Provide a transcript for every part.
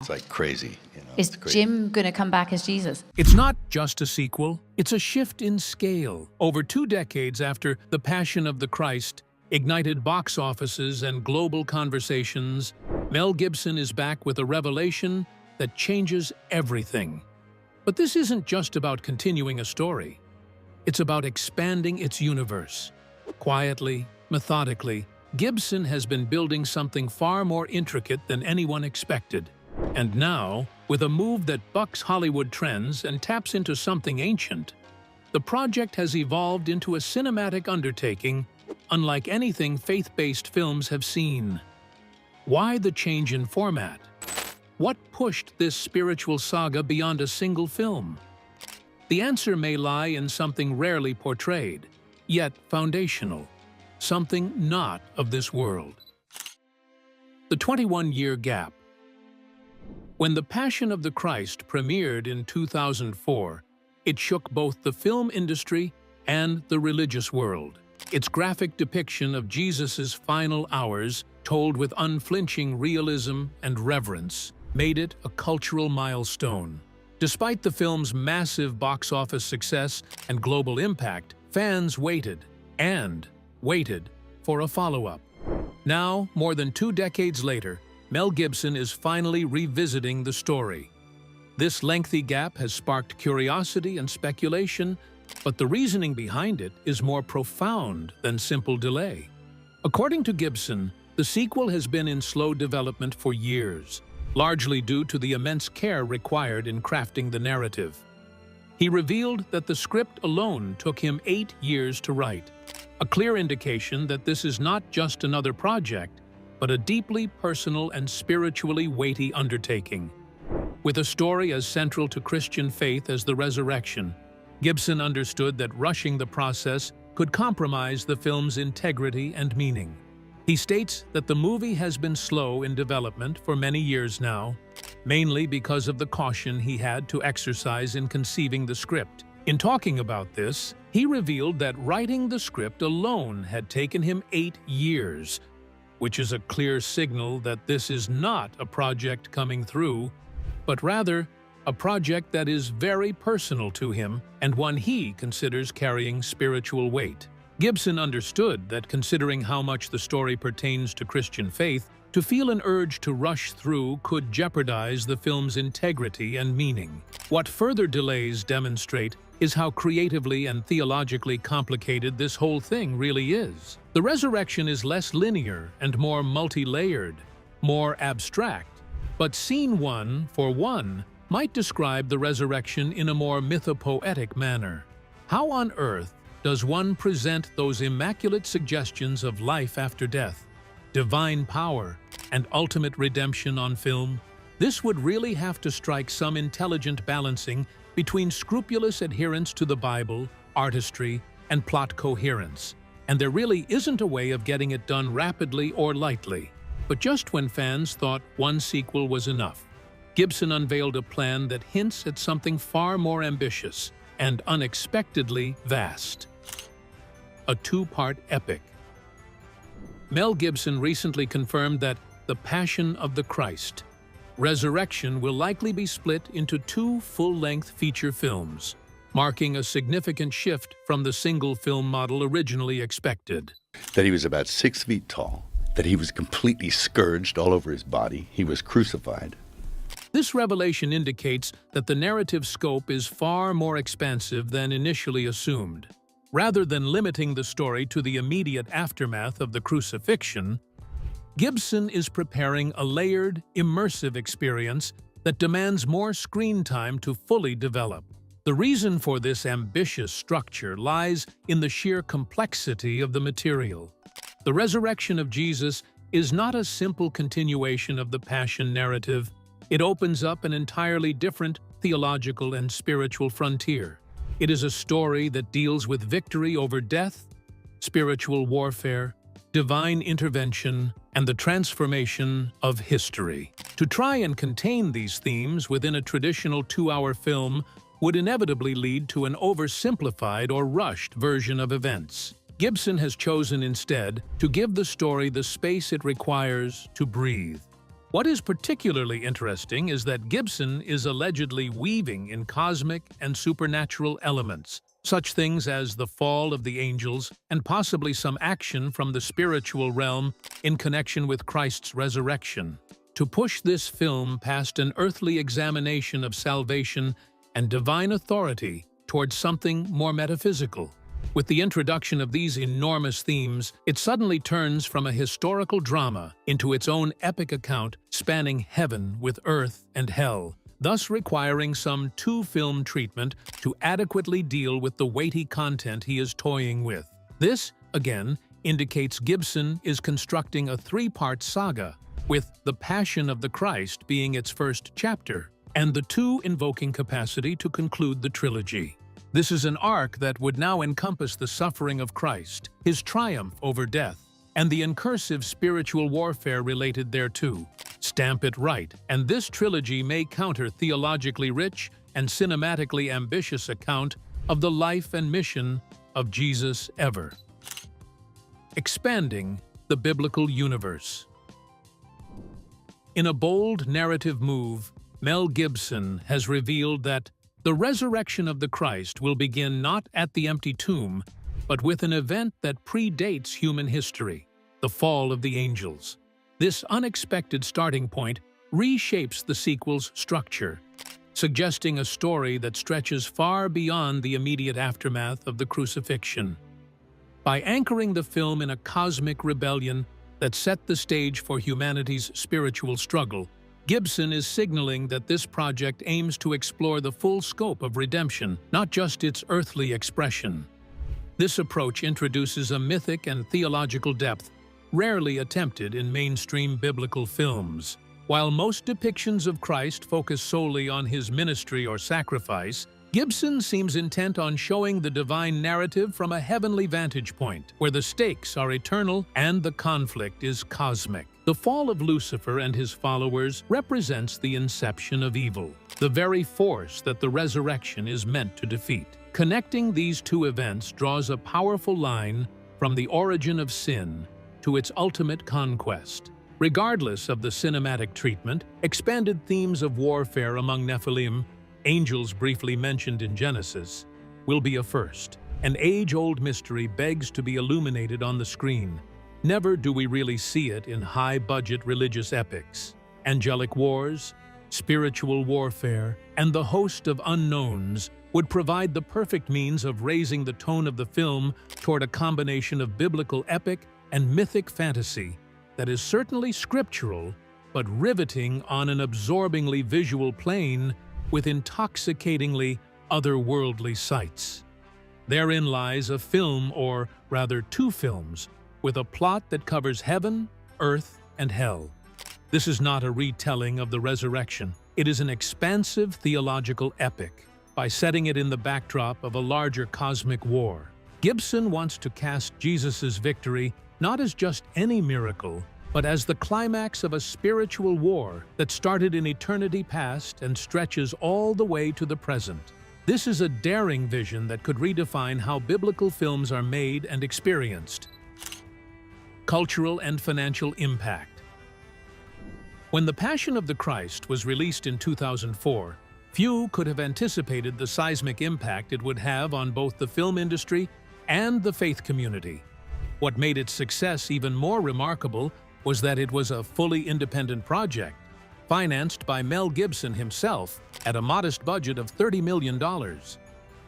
It's like crazy, Is it's crazy. Jim going to come back as Jesus? It's not just a sequel, it's a shift in scale. Over 2 decades after The Passion of the Christ ignited box offices and global conversations, Mel Gibson is back with a revelation that changes everything. But this isn't just about continuing a story. It's about expanding its universe. Quietly, methodically, Gibson has been building something far more intricate than anyone expected. And now, with a move that bucks Hollywood trends and taps into something ancient, the project has evolved into a cinematic undertaking unlike anything faith-based films have seen. Why the change in format? What pushed this spiritual saga beyond a single film? The answer may lie in something rarely portrayed, yet foundational, something not of this world. The 21-year gap. When The Passion of the Christ premiered in 2004, it shook both the film industry and the religious world. Its graphic depiction of Jesus' final hours, told with unflinching realism and reverence, made it a cultural milestone. Despite the film's massive box office success and global impact, fans waited and waited for a follow-up. Now, more than 2 decades later, Mel Gibson is finally revisiting the story. This lengthy gap has sparked curiosity and speculation, but the reasoning behind it is more profound than simple delay. According to Gibson, the sequel has been in slow development for years, largely due to the immense care required in crafting the narrative. He revealed that the script alone took him 8 years to write, a clear indication that this is not just another project, but a deeply personal and spiritually weighty undertaking. With a story as central to Christian faith as the resurrection, Gibson understood that rushing the process could compromise the film's integrity and meaning. He states that the movie has been slow in development for many years now, mainly because of the caution he had to exercise in conceiving the script. In talking about this, he revealed that writing the script alone had taken him 8 years, which is a clear signal that this is not a project coming through, but rather a project that is very personal to him and one he considers carrying spiritual weight. Gibson understood that considering how much the story pertains to Christian faith, to feel an urge to rush through could jeopardize the film's integrity and meaning. What further delays demonstrate is how creatively and theologically complicated this whole thing really is. The resurrection is less linear and more multi-layered, more abstract, but scene one for one might describe the resurrection in a more mythopoetic manner. How on earth does one present those immaculate suggestions of life after death, divine power, and ultimate redemption on film? This would really have to strike some intelligent balancing between scrupulous adherence to the Bible, artistry, and plot coherence. And there really isn't a way of getting it done rapidly or lightly. But just when fans thought one sequel was enough, Gibson unveiled a plan that hints at something far more ambitious and unexpectedly vast. A 2-part epic. Mel Gibson recently confirmed that The Passion of the Christ, Resurrection will likely be split into 2 full-length feature films, marking a significant shift from the single-film model originally expected. That he was about 6 feet tall, that he was completely scourged all over his body, he was crucified. This revelation indicates that the narrative scope is far more expansive than initially assumed. Rather than limiting the story to the immediate aftermath of the crucifixion, Gibson is preparing a layered, immersive experience that demands more screen time to fully develop. The reason for this ambitious structure lies in the sheer complexity of the material. The resurrection of Jesus is not a simple continuation of the Passion narrative. It opens up an entirely different theological and spiritual frontier. It is a story that deals with victory over death, spiritual warfare, divine intervention, and the transformation of history. To try and contain these themes within a traditional 2-hour film would inevitably lead to an oversimplified or rushed version of events. Gibson has chosen instead to give the story the space it requires to breathe. What is particularly interesting is that Gibson is allegedly weaving in cosmic and supernatural elements, such things as the fall of the angels and possibly some action from the spiritual realm in connection with Christ's resurrection, to push this film past an earthly examination of salvation and divine authority towards something more metaphysical. With the introduction of these enormous themes, it suddenly turns from a historical drama into its own epic account spanning heaven with earth and hell, thus requiring some two-film treatment to adequately deal with the weighty content he is toying with. This, again, indicates Gibson is constructing a three-part saga, with The Passion of the Christ being its first chapter, and the two invoking capacity to conclude the trilogy. This is an arc that would now encompass the suffering of Christ, his triumph over death, and the incursive spiritual warfare related thereto. Stamp it right, and this trilogy may counter theologically rich and cinematically ambitious account of the life and mission of Jesus ever. Expanding the biblical universe. In a bold narrative move, Mel Gibson has revealed that the resurrection of the Christ will begin not at the empty tomb, but with an event that predates human history, the fall of the angels. This unexpected starting point reshapes the sequel's structure, suggesting a story that stretches far beyond the immediate aftermath of the crucifixion. By anchoring the film in a cosmic rebellion that set the stage for humanity's spiritual struggle, Gibson is signaling that this project aims to explore the full scope of redemption, not just its earthly expression. This approach introduces a mythic and theological depth rarely attempted in mainstream biblical films. While most depictions of Christ focus solely on his ministry or sacrifice, Gibson seems intent on showing the divine narrative from a heavenly vantage point, where the stakes are eternal and the conflict is cosmic. The fall of Lucifer and his followers represents the inception of evil, the very force that the resurrection is meant to defeat. Connecting these two events draws a powerful line from the origin of sin to its ultimate conquest. Regardless of the cinematic treatment, expanded themes of warfare among Nephilim, angels briefly mentioned in Genesis, will be a first. An age-old mystery begs to be illuminated on the screen. Never do we really see it in high-budget religious epics. Angelic wars, spiritual warfare, and the host of unknowns would provide the perfect means of raising the tone of the film toward a combination of biblical epic and mythic fantasy that is certainly scriptural, but riveting on an absorbingly visual plane with intoxicatingly otherworldly sights. Therein lies a film, or rather two films, with a plot that covers heaven, earth, and hell. This is not a retelling of the resurrection. It is an expansive theological epic. By setting it in the backdrop of a larger cosmic war, Gibson wants to cast Jesus' victory not as just any miracle, but as the climax of a spiritual war that started in eternity past and stretches all the way to the present. This is a daring vision that could redefine how biblical films are made and experienced. Cultural and financial impact. When The Passion of the Christ was released in 2004, few could have anticipated the seismic impact it would have on both the film industry and the faith community. What made its success even more remarkable was that it was a fully independent project, financed by Mel Gibson himself at a modest budget of $30 million.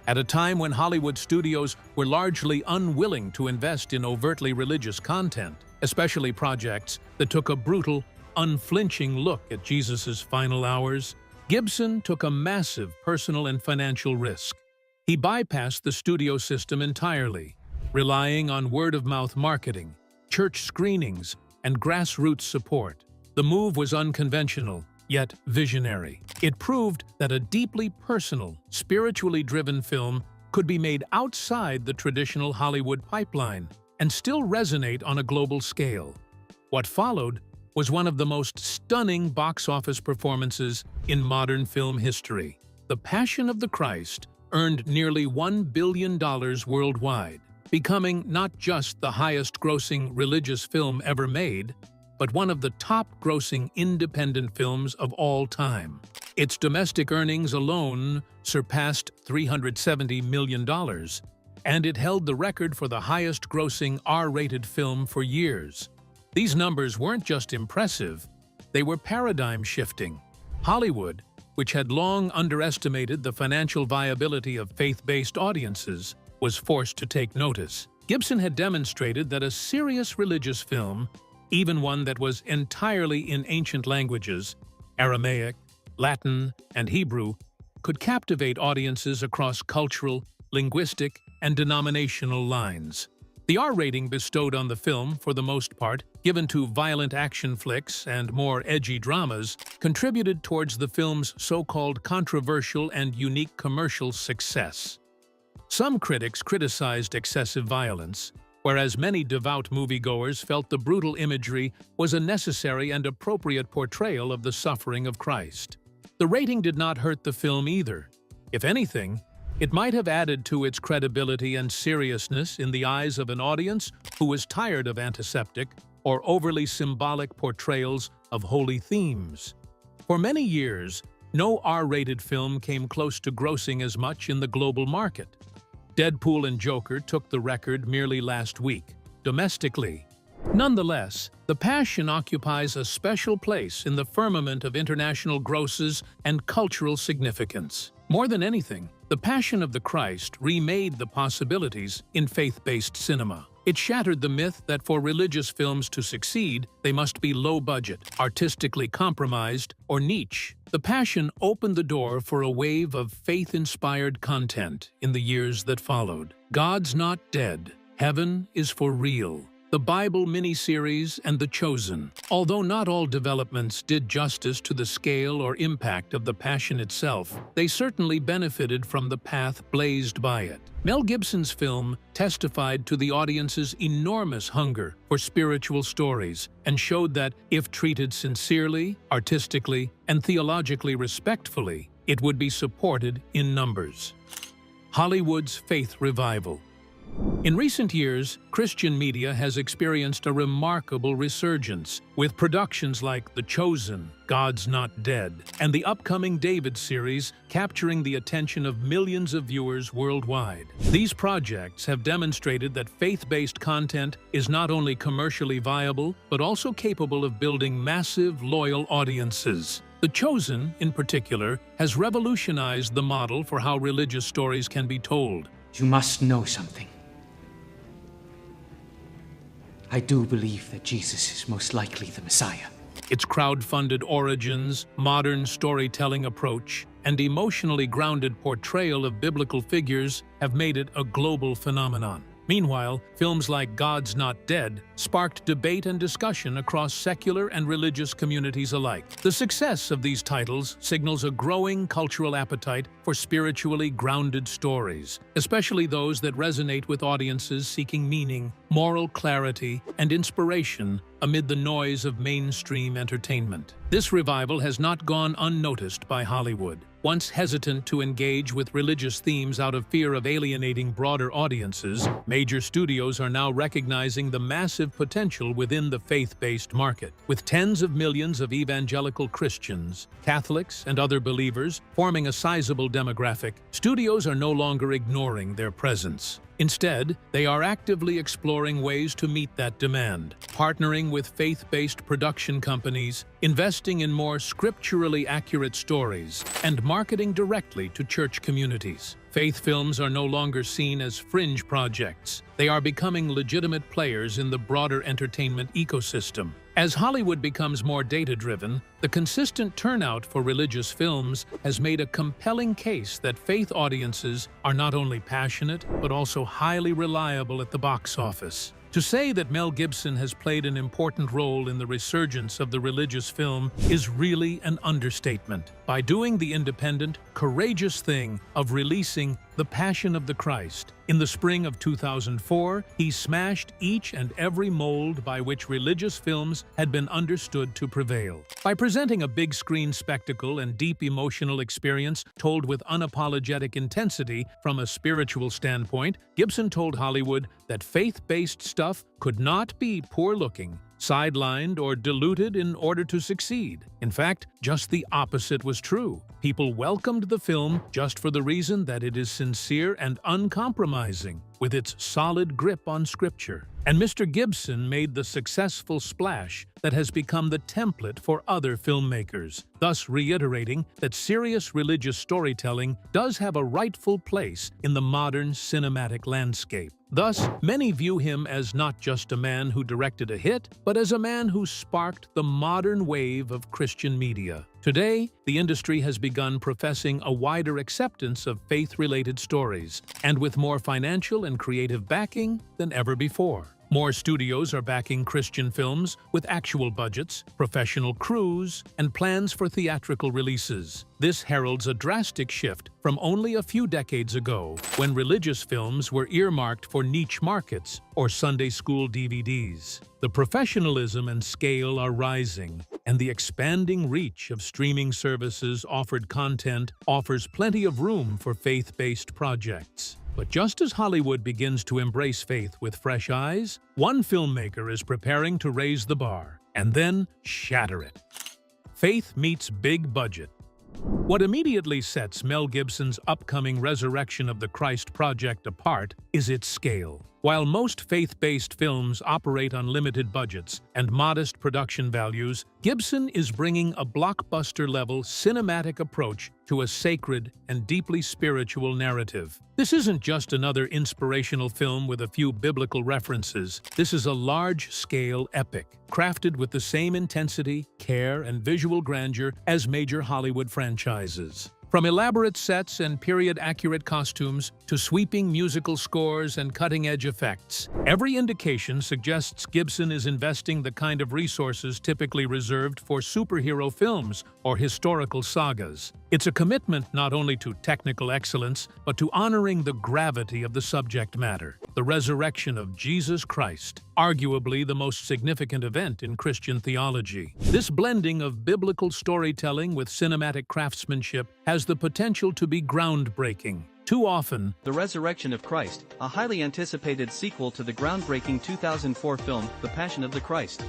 At a time when Hollywood studios were largely unwilling to invest in overtly religious content, especially projects that took a brutal, unflinching look at Jesus' final hours, Gibson took a massive personal and financial risk. He bypassed the studio system entirely, relying on word-of-mouth marketing, church screenings, and grassroots support. The move was unconventional, yet visionary. It proved that a deeply personal, spiritually driven film could be made outside the traditional Hollywood pipeline and still resonate on a global scale. What followed was one of the most stunning box office performances in modern film history. The Passion of the Christ earned nearly $1 billion worldwide, becoming not just the highest-grossing religious film ever made, but one of the top-grossing independent films of all time. Its domestic earnings alone surpassed $370 million, and it held the record for the highest-grossing R-rated film for years. These numbers weren't just impressive, they were paradigm-shifting. Hollywood, which had long underestimated the financial viability of faith-based audiences, was forced to take notice. Gibson had demonstrated that a serious religious film, even one that was entirely in ancient languages, Aramaic, Latin, and Hebrew, could captivate audiences across cultural, linguistic, and denominational lines. The R rating bestowed on the film, for the most part, given to violent action flicks and more edgy dramas, contributed towards the film's so-called controversial and unique commercial success. Some critics criticized excessive violence, whereas many devout moviegoers felt the brutal imagery was a necessary and appropriate portrayal of the suffering of Christ. The rating did not hurt the film either. If anything, it might have added to its credibility and seriousness in the eyes of an audience who was tired of antiseptic or overly symbolic portrayals of holy themes. For many years, no R-rated film came close to grossing as much in the global market. Deadpool and Joker took the record merely last week, domestically. Nonetheless, The Passion occupies a special place in the firmament of international grosses and cultural significance. More than anything, The Passion of the Christ remade the possibilities in faith-based cinema. It shattered the myth that for religious films to succeed, they must be low-budget, artistically compromised, or niche. The Passion opened the door for a wave of faith-inspired content in the years that followed. God's Not Dead, Heaven is for Real, the Bible miniseries, and The Chosen. Although not all developments did justice to the scale or impact of The Passion itself, they certainly benefited from the path blazed by it. Mel Gibson's film testified to the audience's enormous hunger for spiritual stories and showed that, if treated sincerely, artistically, and theologically respectfully, it would be supported in numbers. Hollywood's faith revival. In recent years, Christian media has experienced a remarkable resurgence, with productions like The Chosen, God's Not Dead, and the upcoming David series capturing the attention of millions of viewers worldwide. These projects have demonstrated that faith-based content is not only commercially viable, but also capable of building massive, loyal audiences. The Chosen, in particular, has revolutionized the model for how religious stories can be told. You must know something. I do believe that Jesus is most likely the Messiah. Its crowd-funded origins, modern storytelling approach, and emotionally grounded portrayal of biblical figures have made it a global phenomenon. Meanwhile, films like God's Not Dead sparked debate and discussion across secular and religious communities alike. The success of these titles signals a growing cultural appetite for spiritually grounded stories, especially those that resonate with audiences seeking meaning, moral clarity, and inspiration amid the noise of mainstream entertainment. This revival has not gone unnoticed by Hollywood. Once hesitant to engage with religious themes out of fear of alienating broader audiences, major studios are now recognizing the massive potential within the faith-based market. With tens of millions of evangelical Christians, Catholics, and other believers forming a sizable demographic, studios are no longer ignoring their presence. Instead, they are actively exploring ways to meet that demand, partnering with faith-based production companies, investing in more scripturally accurate stories, and marketing directly to church communities. Faith films are no longer seen as fringe projects. They are becoming legitimate players in the broader entertainment ecosystem. As Hollywood becomes more data-driven, the consistent turnout for religious films has made a compelling case that faith audiences are not only passionate, but also highly reliable at the box office. To say that Mel Gibson has played an important role in the resurgence of the religious film is really an understatement. By doing the independent, courageous thing of releasing The Passion of the Christ in the spring of 2004, he smashed each and every mold by which religious films had been understood to prevail. By presenting a big-screen spectacle and deep emotional experience told with unapologetic intensity from a spiritual standpoint, Gibson told Hollywood that faith-based stuff could not be poor-looking, sidelined, or diluted in order to succeed. In fact, just the opposite was true. People welcomed the film just for the reason that it is sincere and uncompromising, with its solid grip on scripture. And Mr. Gibson made the successful splash that has become the template for other filmmakers, thus reiterating that serious religious storytelling does have a rightful place in the modern cinematic landscape. Thus, many view him as not just a man who directed a hit, but as a man who sparked the modern wave of Christian media. Today, the industry has begun professing a wider acceptance of faith-related stories, and with more financial and creative backing than ever before. More studios are backing Christian films with actual budgets, professional crews, and plans for theatrical releases. This heralds a drastic shift from only a few decades ago, when religious films were earmarked for niche markets or Sunday school DVDs. The professionalism and scale are rising, and the expanding reach of streaming services offered content offers plenty of room for faith-based projects. But just as Hollywood begins to embrace faith with fresh eyes, one filmmaker is preparing to raise the bar and then shatter it. Faith meets big budget. What immediately sets Mel Gibson's upcoming Resurrection of the Christ project apart is its scale. While most faith-based films operate on limited budgets and modest production values, Gibson is bringing a blockbuster-level cinematic approach to a sacred and deeply spiritual narrative. This isn't just another inspirational film with a few biblical references. This is a large-scale epic, crafted with the same intensity, care, and visual grandeur as major Hollywood franchises. From elaborate sets and period-accurate costumes to sweeping musical scores and cutting-edge effects, every indication suggests Gibson is investing the kind of resources typically reserved for superhero films or historical sagas. It's a commitment not only to technical excellence, but to honoring the gravity of the subject matter, the resurrection of Jesus Christ, arguably the most significant event in Christian theology. This blending of biblical storytelling with cinematic craftsmanship has the potential to be groundbreaking. Too often, The Resurrection of Christ, a highly anticipated sequel to the groundbreaking 2004 film, The Passion of the Christ.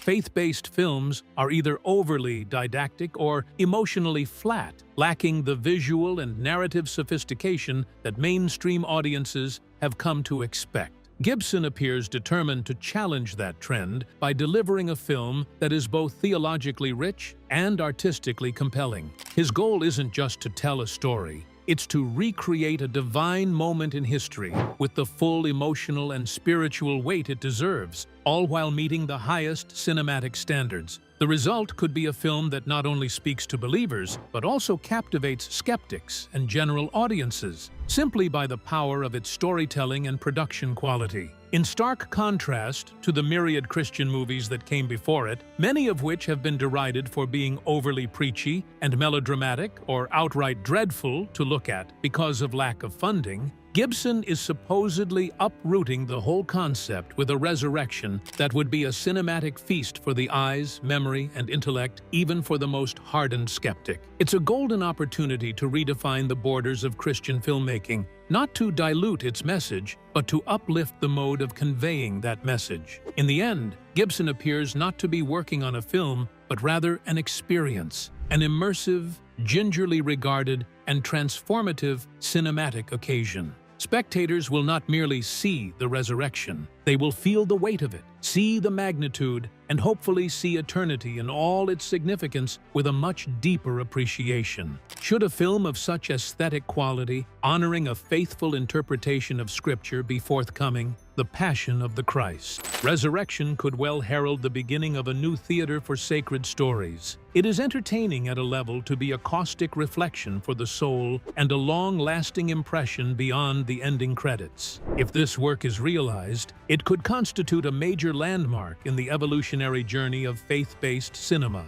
faith-based films are either overly didactic or emotionally flat, lacking the visual and narrative sophistication that mainstream audiences have come to expect. Gibson appears determined to challenge that trend by delivering a film that is both theologically rich and artistically compelling. His goal isn't just to tell a story, it's to recreate a divine moment in history with the full emotional and spiritual weight it deserves, all while meeting the highest cinematic standards. The result could be a film that not only speaks to believers, but also captivates skeptics and general audiences, simply by the power of its storytelling and production quality. In stark contrast to the myriad Christian movies that came before it, many of which have been derided for being overly preachy and melodramatic or outright dreadful to look at because of lack of funding, Gibson is supposedly uprooting the whole concept with a resurrection that would be a cinematic feast for the eyes, memory, and intellect, even for the most hardened skeptic. It's a golden opportunity to redefine the borders of Christian filmmaking, not to dilute its message, but to uplift the mode of conveying that message. In the end, Gibson appears not to be working on a film, but rather an experience, an immersive, gingerly regarded, and transformative cinematic occasion. Spectators will not merely see the resurrection, they will feel the weight of it, see the magnitude, and hopefully see eternity in all its significance with a much deeper appreciation. Should a film of such aesthetic quality, honoring a faithful interpretation of Scripture, be forthcoming, The Passion of the Christ, Resurrection could well herald the beginning of a new theater for sacred stories. It is entertaining at a level to be a caustic reflection for the soul and a long-lasting impression beyond the ending credits. If this work is realized, it could constitute a major landmark in the evolutionary journey of faith-based cinema.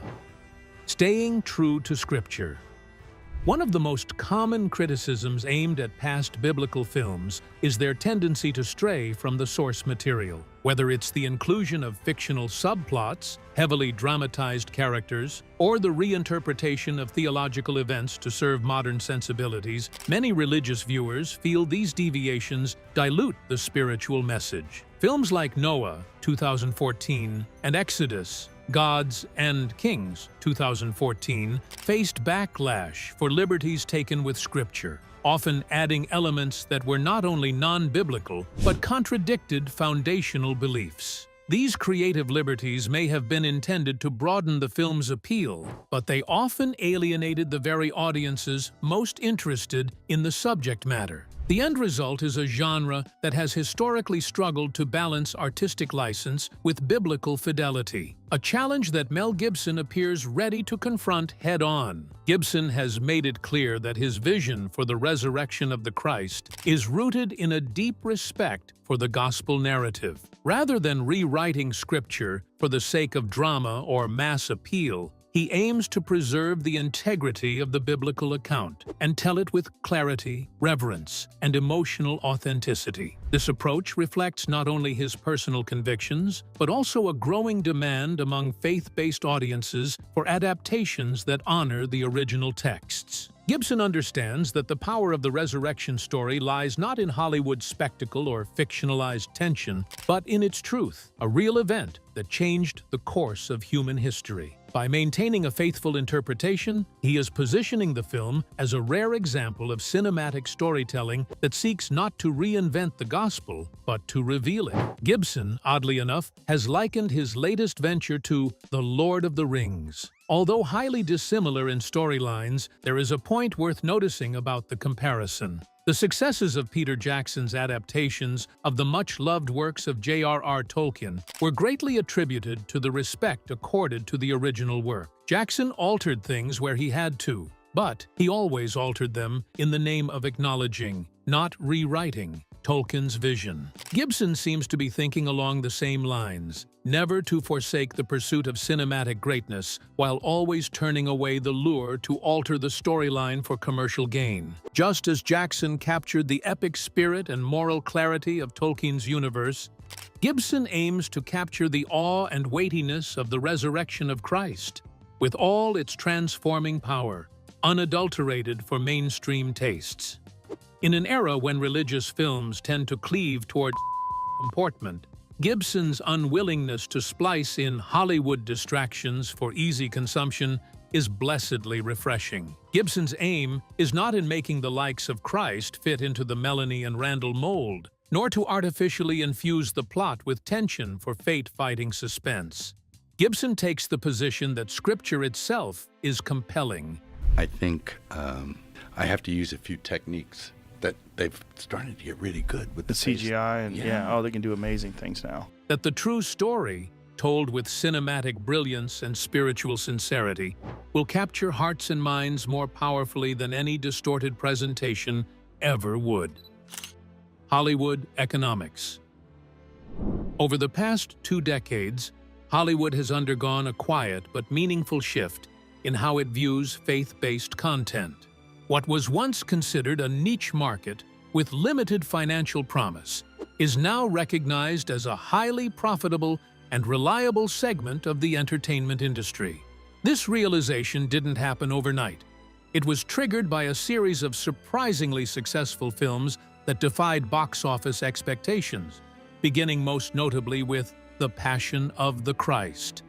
Staying true to Scripture. One of the most common criticisms aimed at past biblical films is their tendency to stray from the source material. Whether it's the inclusion of fictional subplots, heavily dramatized characters, or the reinterpretation of theological events to serve modern sensibilities, many religious viewers feel these deviations dilute the spiritual message. Films like Noah, 2014, and Exodus, Gods and Kings, 2014, faced backlash for liberties taken with Scripture, often adding elements that were not only non-biblical, but contradicted foundational beliefs. These creative liberties may have been intended to broaden the film's appeal, but they often alienated the very audiences most interested in the subject matter. The end result is a genre that has historically struggled to balance artistic license with biblical fidelity, a challenge that Mel Gibson appears ready to confront head-on. Gibson has made it clear that his vision for the resurrection of the Christ is rooted in a deep respect for the gospel narrative. Rather than rewriting Scripture for the sake of drama or mass appeal, he aims to preserve the integrity of the biblical account and tell it with clarity, reverence, and emotional authenticity. This approach reflects not only his personal convictions, but also a growing demand among faith-based audiences for adaptations that honor the original texts. Gibson understands that the power of the resurrection story lies not in Hollywood spectacle or fictionalized tension, but in its truth, a real event that changed the course of human history. By maintaining a faithful interpretation, he is positioning the film as a rare example of cinematic storytelling that seeks not to reinvent the gospel, but to reveal it. Gibson, oddly enough, has likened his latest venture to The Lord of the Rings. Although highly dissimilar in storylines, there is a point worth noticing about the comparison. The successes of Peter Jackson's adaptations of the much-loved works of J.R.R. Tolkien were greatly attributed to the respect accorded to the original work. Jackson altered things where he had to, but he always altered them in the name of acknowledging, not rewriting, Tolkien's vision. Gibson seems to be thinking along the same lines, never to forsake the pursuit of cinematic greatness while always turning away the lure to alter the storyline for commercial gain. Just as Jackson captured the epic spirit and moral clarity of Tolkien's universe, Gibson aims to capture the awe and weightiness of the resurrection of Christ, with all its transforming power, unadulterated for mainstream tastes. In an era when religious films tend to cleave toward comportment, Gibson's unwillingness to splice in Hollywood distractions for easy consumption is blessedly refreshing. Gibson's aim is not in making the likes of Christ fit into the Melanie and Randall mold, nor to artificially infuse the plot with tension for fate-fighting suspense. Gibson takes the position that Scripture itself is compelling. I think I have to use a few techniques that they've started to get really good with The CGI, and oh, they can do amazing things now. That the true story, told with cinematic brilliance and spiritual sincerity, will capture hearts and minds more powerfully than any distorted presentation ever would. Hollywood economics. Over the past 2 decades, Hollywood has undergone a quiet but meaningful shift in how it views faith-based content. What was once considered a niche market with limited financial promise is now recognized as a highly profitable and reliable segment of the entertainment industry. This realization didn't happen overnight. It was triggered by a series of surprisingly successful films that defied box office expectations, beginning most notably with The Passion of the Christ.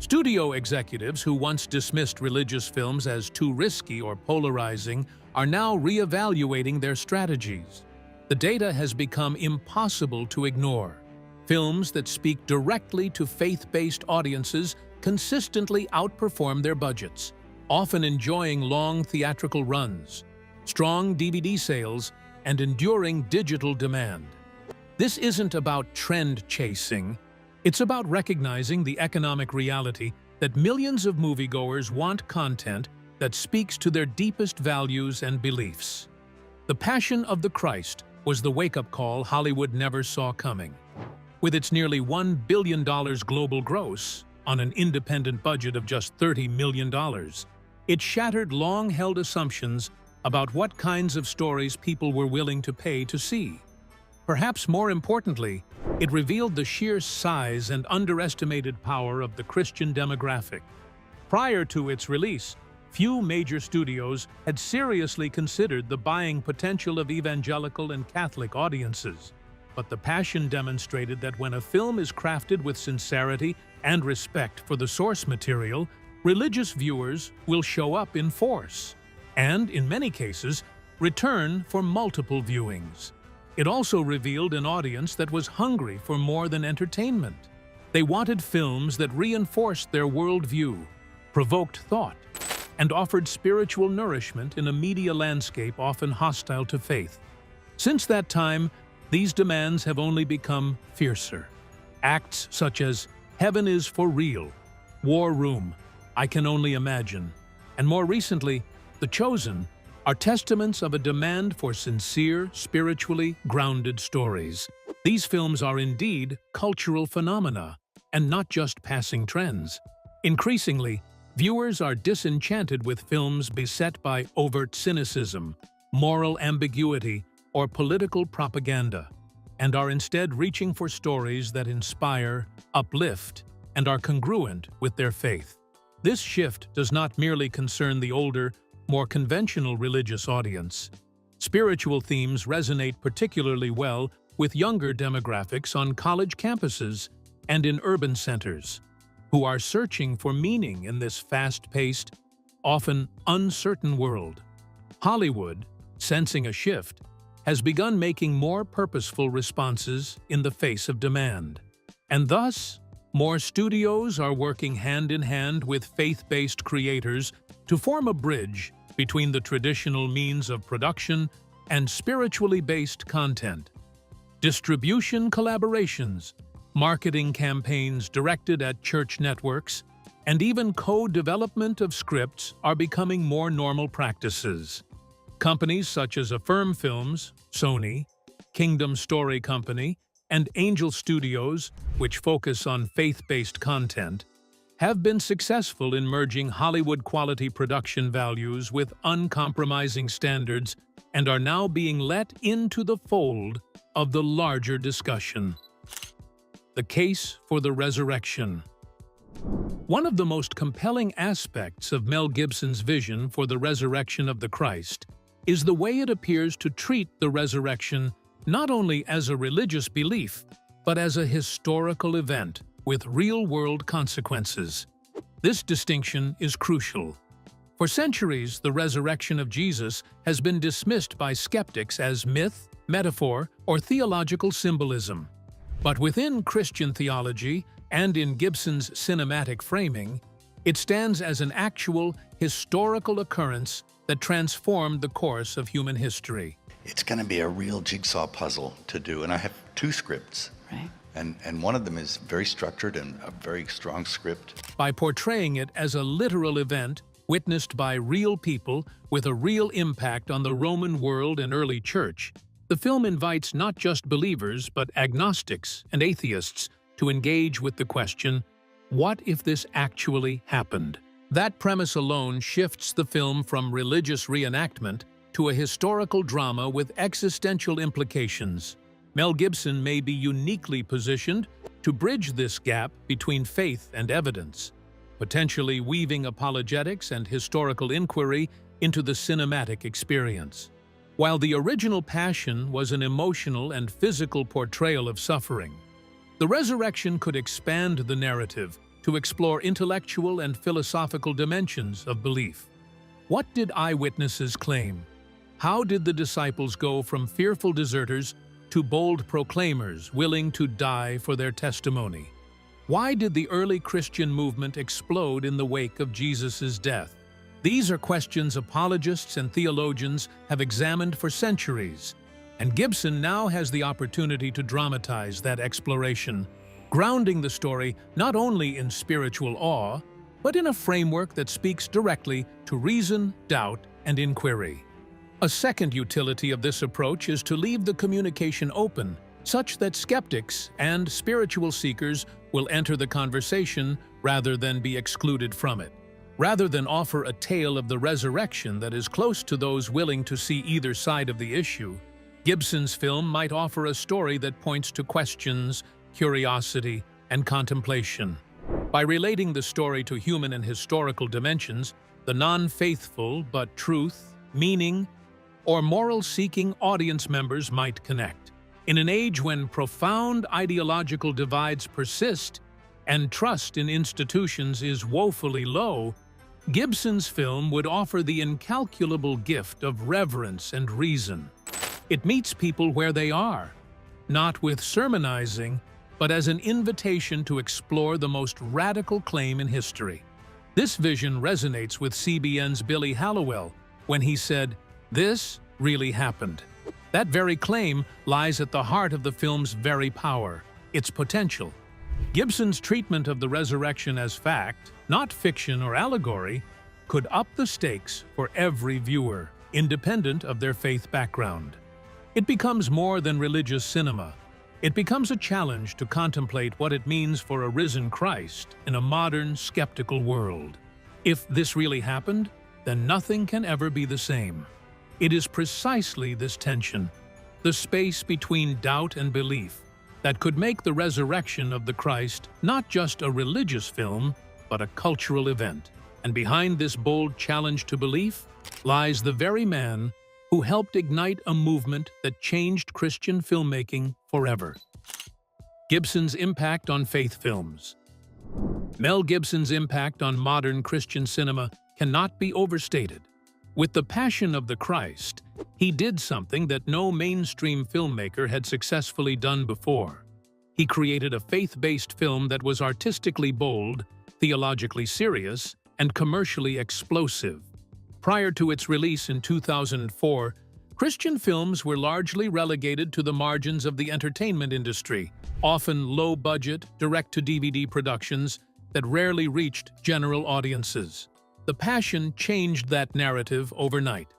Studio executives who once dismissed religious films as too risky or polarizing are now re-evaluating their strategies. The data has become impossible to ignore. Films that speak directly to faith-based audiences consistently outperform their budgets, often enjoying long theatrical runs, strong DVD sales, and enduring digital demand. This isn't about trend chasing. It's about recognizing the economic reality that millions of moviegoers want content that speaks to their deepest values and beliefs. The Passion of the Christ was the wake-up call Hollywood never saw coming. With its nearly $1 billion global gross on an independent budget of just $30 million, It shattered long-held assumptions about what kinds of stories people were willing to pay to see. Perhaps more importantly, it revealed the sheer size and underestimated power of the Christian demographic. Prior to its release, few major studios had seriously considered the buying potential of evangelical and Catholic audiences. But The Passion demonstrated that when a film is crafted with sincerity and respect for the source material, religious viewers will show up in force, and, in many cases, return for multiple viewings. It also revealed an audience that was hungry for more than entertainment. They wanted films that reinforced their worldview, provoked thought, and offered spiritual nourishment in a media landscape often hostile to faith. Since that time, these demands have only become fiercer. Acts such as Heaven is for Real, War Room, I Can Only Imagine, and more recently, The Chosen, are testaments of a demand for sincere, spiritually grounded stories. These films are indeed cultural phenomena, and not just passing trends. Increasingly, viewers are disenchanted with films beset by overt cynicism, moral ambiguity, or political propaganda, and are instead reaching for stories that inspire, uplift, and are congruent with their faith. This shift does not merely concern the older, more conventional religious audience. Spiritual themes resonate particularly well with younger demographics on college campuses and in urban centers, who are searching for meaning in this fast-paced, often uncertain world. Hollywood, sensing a shift, has begun making more purposeful responses in the face of demand. And thus, more studios are working hand-in-hand with faith-based creators to form a bridge between the traditional means of production and spiritually based content. Distribution collaborations, marketing campaigns directed at church networks, and even co-development of scripts are becoming more normal practices. Companies such as Affirm Films, Sony, Kingdom Story Company, and Angel Studios, which focus on faith-based content, have been successful in merging Hollywood-quality production values with uncompromising standards and are now being let into the fold of the larger discussion. The case for the resurrection. One of the most compelling aspects of Mel Gibson's vision for the resurrection of the Christ is the way it appears to treat the resurrection not only as a religious belief, but as a historical event with real-world consequences. This distinction is crucial. For centuries, the resurrection of Jesus has been dismissed by skeptics as myth, metaphor, or theological symbolism. But within Christian theology and in Gibson's cinematic framing, it stands as an actual, historical occurrence that transformed the course of human history. It's going to be a real jigsaw puzzle to do, and I have two scripts. Right. And one of them is very structured and a very strong script. By portraying it as a literal event witnessed by real people with a real impact on the Roman world and early church, the film invites not just believers but agnostics and atheists to engage with the question, what if this actually happened? That premise alone shifts the film from religious reenactment to a historical drama with existential implications. Mel Gibson may be uniquely positioned to bridge this gap between faith and evidence, potentially weaving apologetics and historical inquiry into the cinematic experience. While the original Passion was an emotional and physical portrayal of suffering, the resurrection could expand the narrative to explore intellectual and philosophical dimensions of belief. What did eyewitnesses claim? How did the disciples go from fearful deserters to bold proclaimers willing to die for their testimony? Why did the early Christian movement explode in the wake of Jesus' death? These are questions apologists and theologians have examined for centuries, and Gibson now has the opportunity to dramatize that exploration, grounding the story not only in spiritual awe, but in a framework that speaks directly to reason, doubt, and inquiry. A second utility of this approach is to leave the communication open, such that skeptics and spiritual seekers will enter the conversation rather than be excluded from it. Rather than offer a tale of the resurrection that is close to those willing to see either side of the issue, Gibson's film might offer a story that points to questions, curiosity, and contemplation. By relating the story to human and historical dimensions, the non-faithful but truth, meaning, or moral-seeking audience members might connect. In an age when profound ideological divides persist and trust in institutions is woefully low, Gibson's film would offer the incalculable gift of reverence and reason. It meets people where they are, not with sermonizing, but as an invitation to explore the most radical claim in history. This vision resonates with CBN's Billy Hallowell when he said, "This really happened." That very claim lies at the heart of the film's very power, its potential. Gibson's treatment of the resurrection as fact, not fiction or allegory, could up the stakes for every viewer, independent of their faith background. It becomes more than religious cinema. It becomes a challenge to contemplate what it means for a risen Christ in a modern, skeptical world. If this really happened, then nothing can ever be the same. It is precisely this tension, the space between doubt and belief, that could make the resurrection of the Christ not just a religious film, but a cultural event. And behind this bold challenge to belief lies the very man who helped ignite a movement that changed Christian filmmaking forever. Gibson's impact on faith films. Mel Gibson's impact on modern Christian cinema cannot be overstated. With The Passion of the Christ, he did something that no mainstream filmmaker had successfully done before. He created a faith-based film that was artistically bold, theologically serious, and commercially explosive. Prior to its release in 2004, Christian films were largely relegated to the margins of the entertainment industry, often low-budget, direct-to-DVD productions that rarely reached general audiences. The Passion changed that narrative overnight.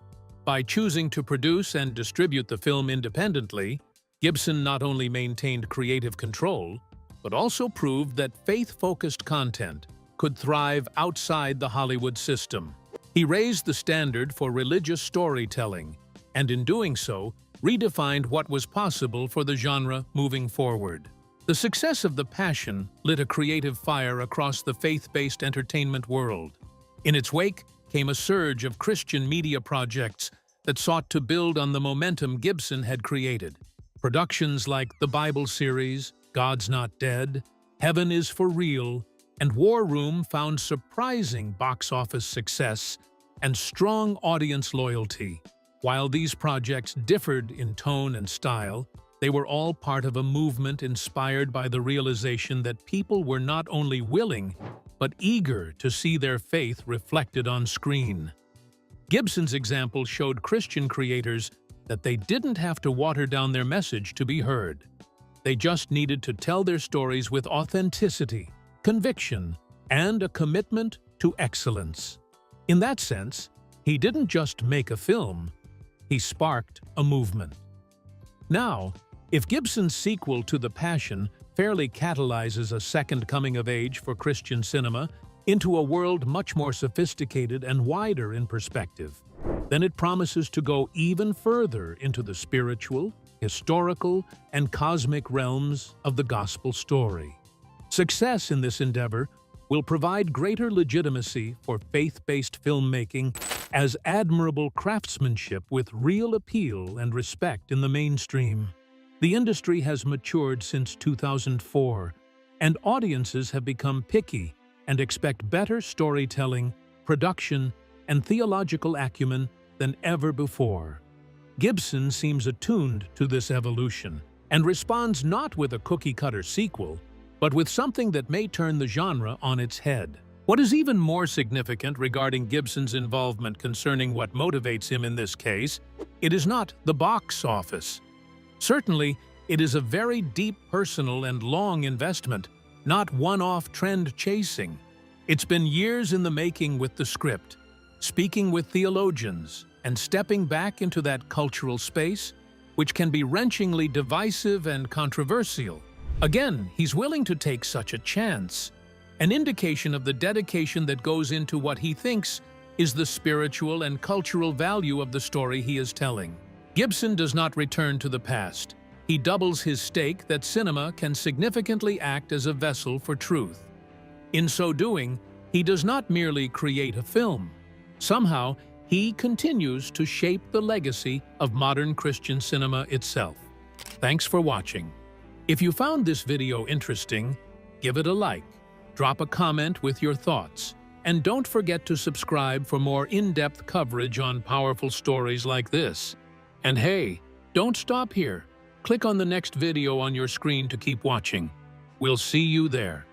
By choosing to produce and distribute the film independently, Gibson not only maintained creative control, but also proved that faith-focused content could thrive outside the Hollywood system. He raised the standard for religious storytelling, and in doing so, redefined what was possible for the genre moving forward. The success of The Passion lit a creative fire across the faith-based entertainment world. In its wake came a surge of Christian media projects that sought to build on the momentum Gibson had created. Productions like the Bible series, God's Not Dead, Heaven is for Real, and War Room found surprising box office success and strong audience loyalty. While these projects differed in tone and style, they were all part of a movement inspired by the realization that people were not only willing, but eager to see their faith reflected on screen. Gibson's example showed Christian creators that they didn't have to water down their message to be heard. They just needed to tell their stories with authenticity, conviction, and a commitment to excellence. In that sense, he didn't just make a film, he sparked a movement. Now, if Gibson's sequel to The Passion fairly catalyzes a second coming of age for Christian cinema into a world much more sophisticated and wider in perspective, then it promises to go even further into the spiritual, historical, and cosmic realms of the gospel story. Success in this endeavor will provide greater legitimacy for faith-based filmmaking as admirable craftsmanship with real appeal and respect in the mainstream. The industry has matured since 2004, and audiences have become picky and expect better storytelling, production, and theological acumen than ever before. Gibson seems attuned to this evolution and responds not with a cookie-cutter sequel, but with something that may turn the genre on its head. What is even more significant regarding Gibson's involvement concerning what motivates him in this case, it is not the box office. Certainly, it is a very deep personal and long investment, not one-off trend chasing. It's been years in the making with the script, speaking with theologians, and stepping back into that cultural space, which can be wrenchingly divisive and controversial. Again, he's willing to take such a chance, an indication of the dedication that goes into what he thinks is the spiritual and cultural value of the story he is telling. Gibson does not return to the past. He doubles his stake that cinema can significantly act as a vessel for truth. In so doing, he does not merely create a film. Somehow, he continues to shape the legacy of modern Christian cinema itself. Thanks for watching. If you found this video interesting, give it a like, drop a comment with your thoughts, and don't forget to subscribe for more in-depth coverage on powerful stories like this. And hey, don't stop here. Click on the next video on your screen to keep watching. We'll see you there.